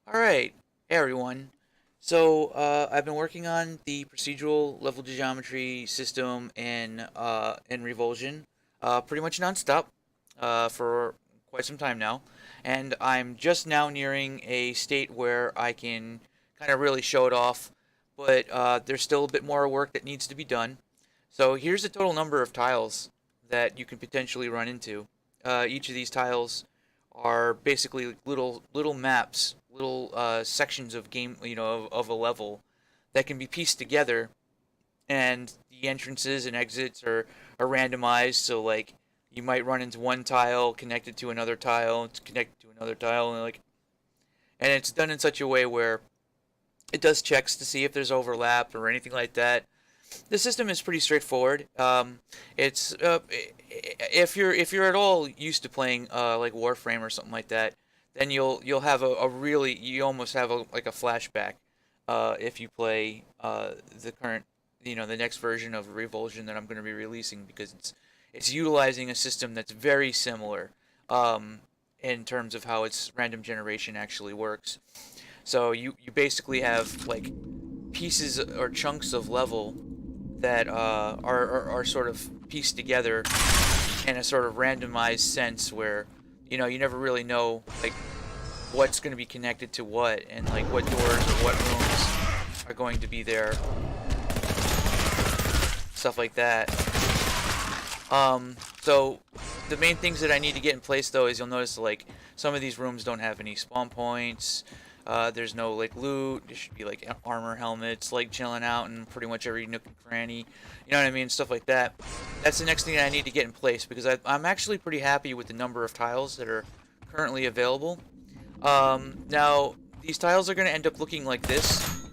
Alright, hey everyone. I've been working on the procedural level geometry system in Revulsion pretty much nonstop for quite some time now. And I'm just now nearing a state where I can kind of really show it off, but there's still a bit more work that needs to be done. So here's the total number of tiles that you can potentially run into. Each of these tiles are basically little maps, little sections of game, of a level that can be pieced together, and the entrances and exits are randomized. So like you might run into one tile connected to another tile, it's connected to another tile, and it's done in such a way where it does checks to see if there's overlap or anything like that. The system is pretty straightforward. It's if you're at all used to playing like Warframe or something like that, then you'll have a really you almost have like a flashback if you play the current the next version of Revulsion that I'm going to be releasing, because it's utilizing a system that's very similar in terms of how its random generation actually works. So you basically have like pieces or chunks of level that are sort of pieced together in a sort of randomized sense where you never really know like what's going to be connected to what, and like what doors or what rooms are going to be there, stuff like that. So the main things that I need to get in place though is you'll notice like some of these rooms don't have any spawn points. There's no like loot. There should be like armor helmets like chilling out in pretty much every nook and cranny. You know what I mean? Stuff like that. That's the next thing that I need to get in place, because I'm actually pretty happy with the number of tiles that are currently available. Now, these tiles are going to end up looking like this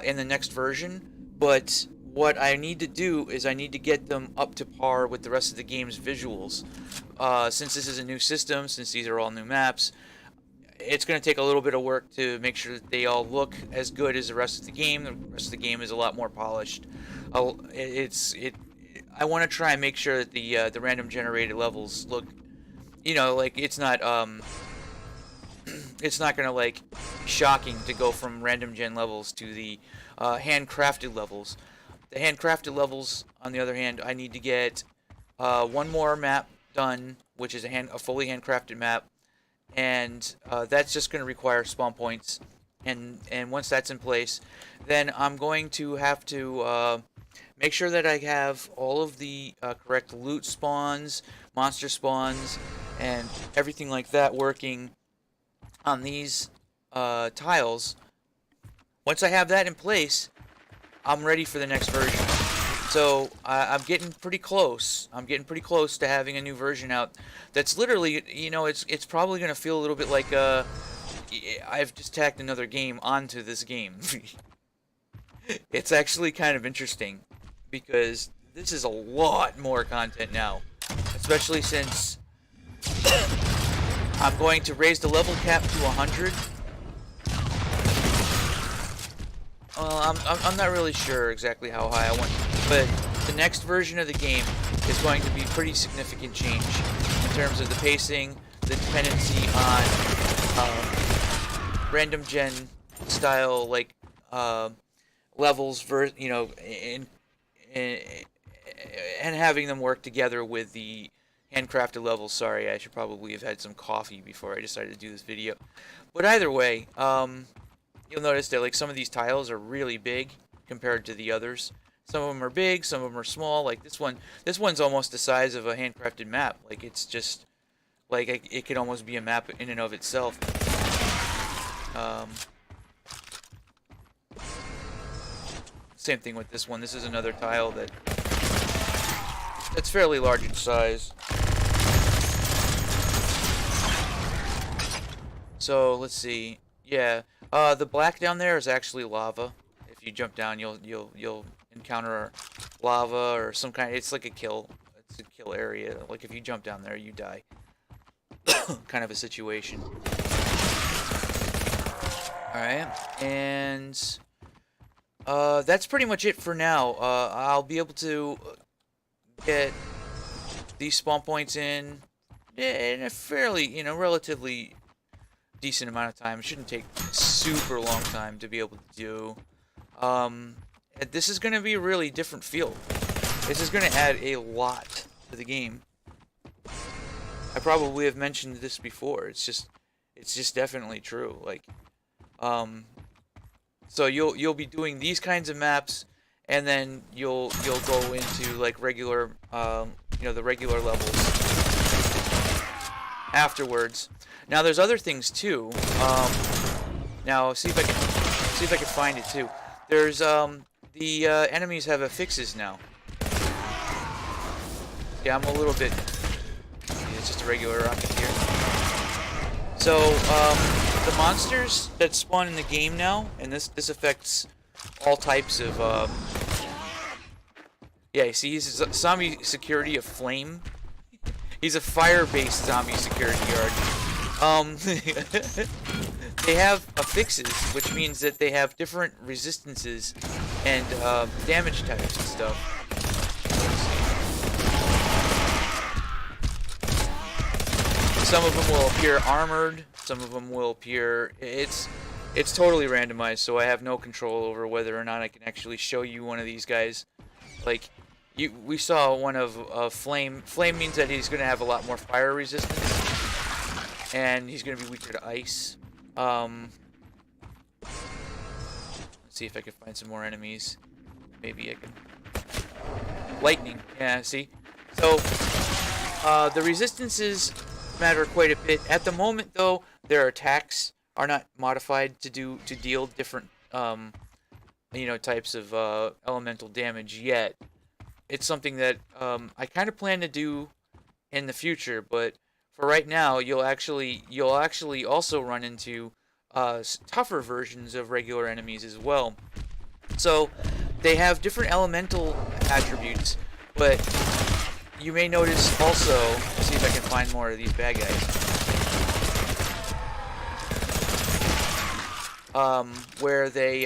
in the next version, but what I need to do is I need to get them up to par with the rest of the game's visuals. Since this is a new system, since these are all new maps, it's going to take a little bit of work to make sure that they all look as good as the rest of the game. The rest of the game is a lot more polished. I want to try and make sure that the random generated levels look, like it's not going to like be shocking to go from random gen levels to the handcrafted levels. The handcrafted levels, on the other hand, I need to get one more map done, which is a fully handcrafted map, and that's just going to require spawn points. And once that's in place, then I'm going to have to make sure that I have all of the correct loot spawns, monster spawns, and everything like that working on these tiles. Once I have that in place, I'm ready for the next version. So I'm getting pretty close. I'm getting pretty close to having a new version out. That's literally, it's probably gonna feel a little bit like I've just tacked another game onto this game. It's actually kind of interesting because this is a lot more content now, especially since I'm going to raise the level cap to 100. I'm not really sure exactly how high I want, but the next version of the game is going to be pretty significant change in terms of the pacing, the dependency on random gen style like levels, in, and having them work together with the handcrafted levels. Sorry, I should probably have had some coffee before I decided to do this video. But either way, you'll notice that like some of these tiles are really big compared to the others. Some of them are big, some of them are small. Like this one's almost the size of a handcrafted map. Like it's just like it could almost be a map in and of itself. Um, Same thing with this one. This is another tile that's fairly large in size. So let's see. Yeah, the black down there is actually lava. If you jump down, you'll encounter lava or some kind. It's like a kill. It's a kill area. Like if you jump down there, you die. Kind of a situation. All right, and that's pretty much it for now. I'll be able to get these spawn points in a fairly, relatively decent amount of time. It shouldn't take super long time to be able to do. This is going to be a really different feel. This is going to add a lot to the game. I probably have mentioned this before. It's just definitely true. Like, so you'll be doing these kinds of maps, and then you'll go into like regular, the regular levels afterwards. Now there's other things too. Now see if I can find it too. There's the enemies have affixes now. Yeah, I'm a little bit. It's just a regular rocket here. So the monsters that spawn in the game now, and this affects all types of. Yeah, you see, he's a zombie security of flame. He's a fire-based zombie security guard. They have affixes, which means that they have different resistances and damage types and stuff. Some of them will appear armored. Some of them will appear. It's totally randomized, so I have no control over whether or not I can actually show you one of these guys. Like, we saw one of flame. Flame means that he's going to have a lot more fire resistance, and he's going to be weaker to ice. Let's see if I can find some more enemies. Maybe I can. Lightning. Yeah, see. So the resistances matter quite a bit. At the moment, though, their attacks are not modified to deal different types of elemental damage yet. It's something that I kind of plan to do in the future, but for right now, you'll actually also run into tougher versions of regular enemies as well. So they have different elemental attributes, but you may notice also. Let's see if I can find more of these bad guys. Where they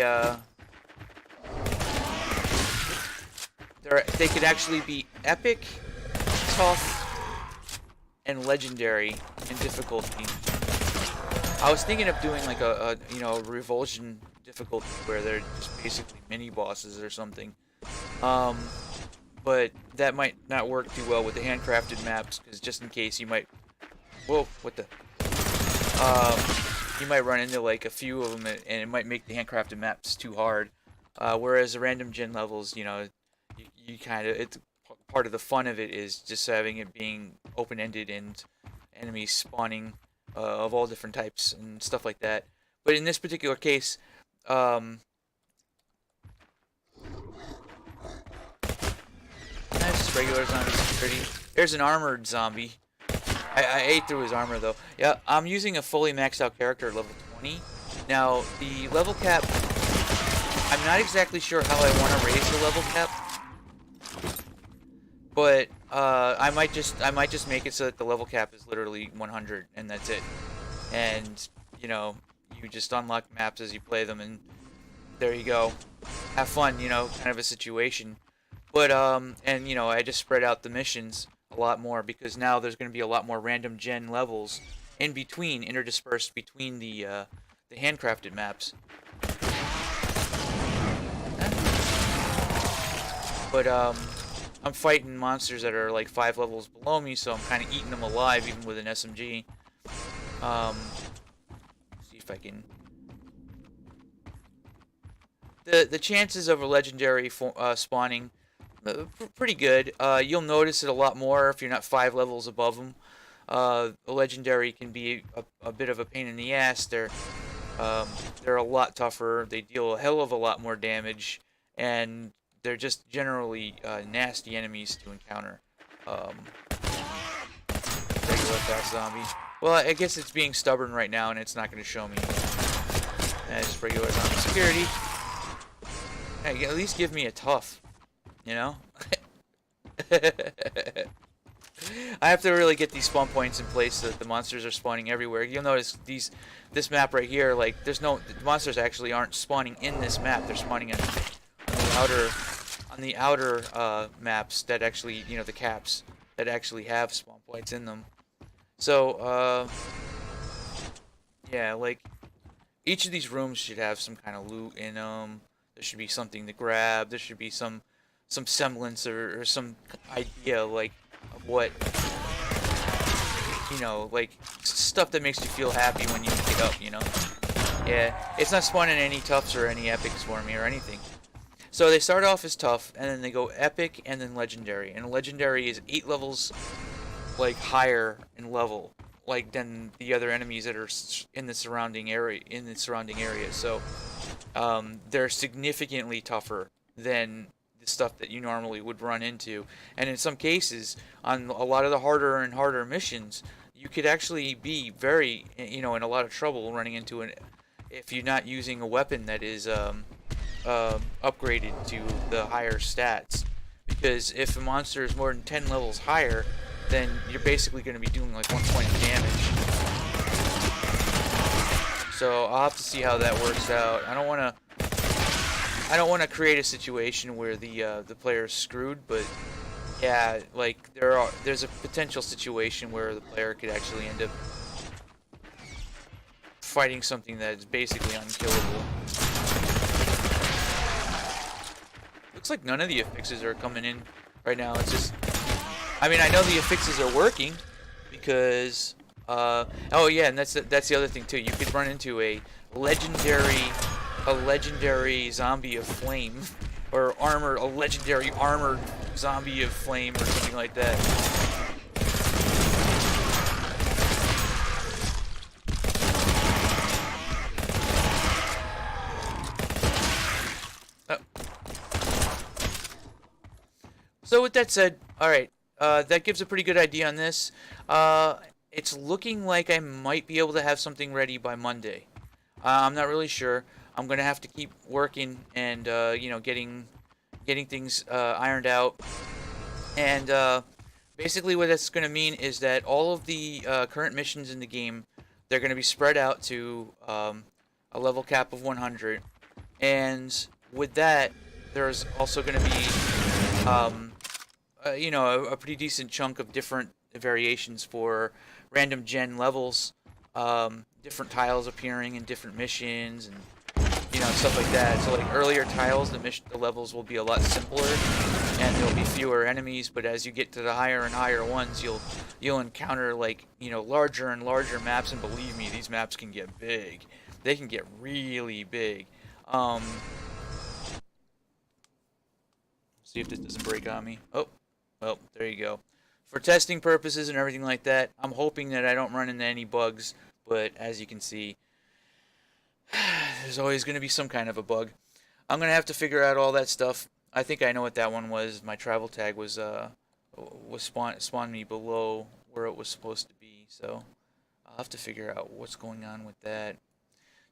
could actually be epic, tough, and legendary in difficulty. I was thinking of doing like a Revulsion difficulty where they're just basically mini bosses or something. But that might not work too well with the handcrafted maps, because just in case you might. Whoa! What the? You might run into like a few of them, and it might make the handcrafted maps too hard. Whereas the random gen levels, you kind of, it's part of the fun of it is just having it being open-ended and enemies spawning of all different types and stuff like that. But in this particular case, that's just regular zombie security. There's an armored zombie. I ate through his armor though. Yeah, I'm using a fully maxed out character at level 20. Now the level cap, I'm not exactly sure how I want to raise the level cap, but I might just make it so that the level cap is literally 100 and that's it. And you just unlock maps as you play them, and there you go. Have fun, kind of a situation. But I just spread out the missions a lot more, because now there's going to be a lot more random gen levels interdispersed between the handcrafted maps. But I'm fighting monsters that are like 5 levels below me, so I'm kind of eating them alive even with an SMG. See if I can. The chances of a legendary spawning. Pretty good. You'll notice it a lot more if you're not 5 levels above them. A legendary can be a bit of a pain in the ass. They're a lot tougher. They deal a hell of a lot more damage, and they're just generally nasty enemies to encounter. Regular fast zombie. Well, I guess it's being stubborn right now, and it's not going to show me. That's regular zombie security. Hey, at least give me a tough. I have to really get these spawn points in place so that the monsters are spawning everywhere. You'll notice this map right here, like the monsters actually aren't spawning in this map. They're spawning on the outer maps that actually, the caps that actually have spawn points in them. So Yeah, like each of these rooms should have some kind of loot in them. There should be something to grab. There should be some semblance or some idea like of what like stuff that makes you feel happy when you pick it up. Yeah, it's not spawning any toughs or any epics for me or anything. So they start off as tough, and then they go epic, and then legendary. And legendary is 8 levels like higher in level, like than the other enemies that are in the surrounding area. So they're significantly tougher than the stuff that you normally would run into. And in some cases, on a lot of the harder and harder missions, you could actually be very, in a lot of trouble running into an if you're not using a weapon that is upgraded to the higher stats. Because if a monster is more than 10 levels higher, then you're basically going to be doing like 1 point of damage. So I'll have to see how that works out. I don't want to create a situation where the player is screwed, but yeah, like there's a potential situation where the player could actually end up fighting something that is basically unkillable. Looks like none of the affixes are coming in right now. It's just, I mean, I know the affixes are working because, oh yeah, and that's the other thing too. You could run into a legendary zombie of flame, or a legendary armored zombie of flame, or something like that. So with that said, alright, that gives a pretty good idea on this. It's looking like I might be able to have something ready by Monday. I'm not really sure. I'm going to have to keep working and, getting things ironed out. And basically what that's going to mean is that all of the current missions in the game, they're going to be spread out to a level cap of 100. And with that, there's also going to be a pretty decent chunk of different variations for random gen levels, different tiles appearing in different missions, and stuff like that. So like earlier tiles, the levels will be a lot simpler, and there'll be fewer enemies. But as you get to the higher and higher ones, you'll encounter like larger and larger maps. And believe me, these maps can get big. They can get really big. See if this doesn't break on me. Oh. Well, there you go. For testing purposes and everything like that, I'm hoping that I don't run into any bugs, but as you can see, there's always going to be some kind of a bug. I'm going to have to figure out all that stuff. I think I know what that one was. My travel tag was spawned me below where it was supposed to be, so I'll have to figure out what's going on with that.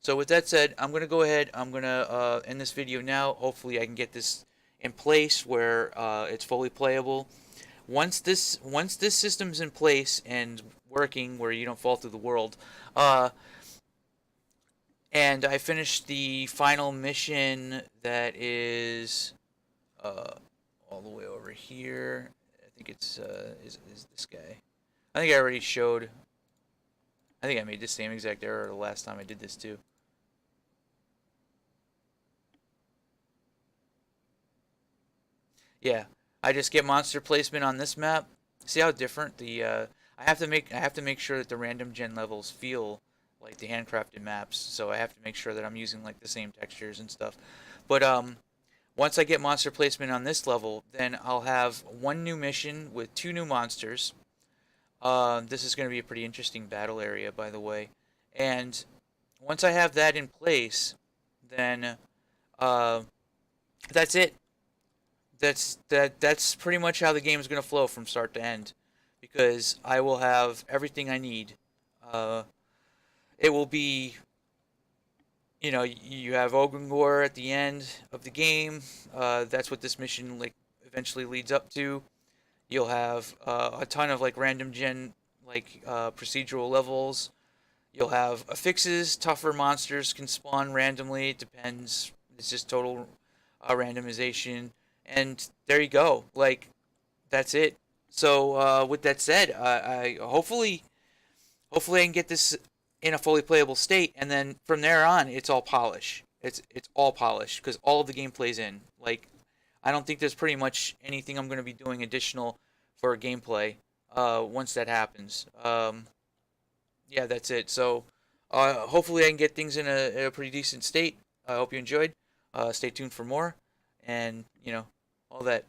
So with that said, I'm going to go ahead. I'm going to end this video now. Hopefully I can get this in place where it's fully playable. Once this system's in place and working, where you don't fall through the world, and I finish the final mission that is all the way over here. I think it's is this guy. I think I already showed. I think I made the same exact error the last time I did this too. Yeah, I just get monster placement on this map. See how different the I have to make sure that the random gen levels feel like the handcrafted maps. So I have to make sure that I'm using like the same textures and stuff. But once I get monster placement on this level, then I'll have one new mission with 2 new monsters. This is going to be a pretty interesting battle area, by the way. And once I have that in place, then that's it. That's pretty much how the game is going to flow from start to end, because I will have everything I need. It will be, you have Ogungor at the end of the game. That's what this mission like eventually leads up to. You'll have a ton of like random gen like procedural levels. You'll have affixes. Tougher monsters can spawn randomly. It depends. It's just total randomization. And there you go. Like, that's it. So with that said, I hopefully I can get this in a fully playable state, and then from there on, it's all polish. It's all polished because all of the game plays in. Like, I don't think there's pretty much anything I'm going to be doing additional for gameplay once that happens. Yeah, that's it. So hopefully I can get things in a pretty decent state. I hope you enjoyed. Stay tuned for more, and all that.